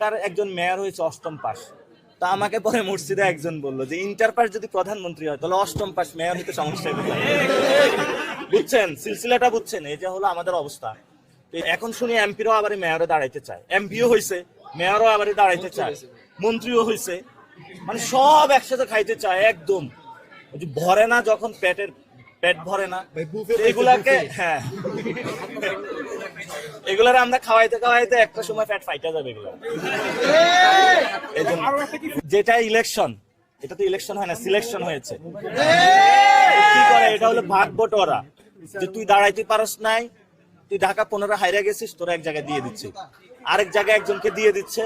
তার একজন মেয়র হয়েছে অষ্টম পাস। তা আমাকে পরে মুর্শিদে একজন বললো যে ইন্টার পাস যদি প্রধানমন্ত্রী হয় তাহলে অষ্টম পাস মেয়র হতে সমস্যা কোথায়? বুঝছেন সিলসিলাটা, বুঝছেন? এই যে হলো আমাদের অবস্থা। এখন শুনি এমপিরও আবার মেয়রে দাঁড়াইতে চায়, এমপিও হয়েছে, মেয়রও আবার দাঁড়াইতে চায়, মন্ত্রীও হয়েছে, মানে সব একসাথে খাইতে চায় একদম। ভরে না যখন পেট ভরে না এগুলাকে, হ্যাঁ এগুলার আমরা খাওয়াইতে খাওয়াইতে একটা সময় পেট ফাইটা যাবে এগুলো। যেটা ইলেকশন, এটা তো ইলেকশন হয় না, সিলেকশন হয়েছে। কি করে? এটা হলো ভাগ বটোয়ারা, যে তুই দাঁড়াইতে পারস নাই, তুই ঢাকা 15 হাইরা গেছিস, তোরা এক জায়গায় দিয়ে দিচ্ছে, আরেক জায়গায় একজনকে দিয়ে দিচ্ছে।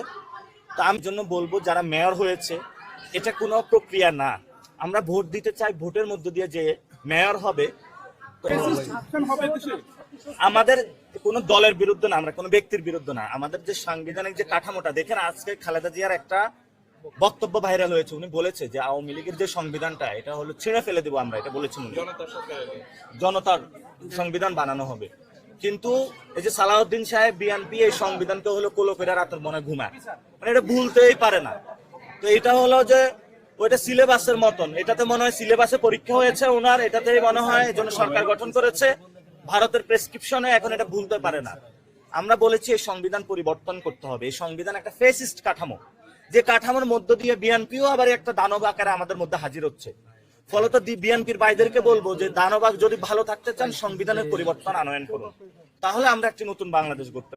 তা আমি জন্য বলবো যারা মেয়র হয়েছে, এটা কোনো প্রক্রিয়া না। আমরা ভোট দিতে চাই, ভোটের মধ্য দিয়ে যে মেয়র হবে, আমাদের কোন দলের বিরুদ্ধে না, আমরা কোন ব্যক্তির বিরুদ্ধে না। আমাদের যে সাংবিধানিক যে কাঠামোটা দেখেন, আজকে খালেদা জিয়ার একটা বক্তব্য ভাইরাল হয়েছে, উনি বলেছে যে আওয়ামী লীগের যে সংবিধানটা এটা হলো ছিঁড়ে ফেলে দেবো আমরা, এটা বলেছেন, জনতার সংবিধান বানানো হবে। কিন্তু এই যে সালাউদ্দিন সাহেব বিএনপি এই সংবিধানকে হলো কোলো করে রাতের মনে ঘুমায়, মানে এটা ভুলতেই পারে না। তো এটা হলো যে ওইটা সিলেবাসের মতন, এটাতে মনে হয় সিলেবাসে পরীক্ষা হয়েছে ওনার, এটাতেই মনে হয় এই জন্য সরকার গঠন করেছে ভারতের প্রেসক্রিপশনে, এখন এটা ভুলতে পারে না। আমরা বলেছি এই সংবিধান পরিবর্তন করতে হবে। এই সংবিধান একটা ফেসিস্ট কাঠামো, যে কাঠামোর মধ্য দিয়ে বিএনপিও আবার একটা দানব আকারে আমাদের মধ্যে হাজির হচ্ছে। ফলত বিএনপির ভাইদেরকে বলবো যে দানবাগ যদি ভালো থাকতে চান সংবিধানের পরিবর্তন আনয়ন করুন, তাহলে আমরা একটি নতুন বাংলাদেশ গড়তে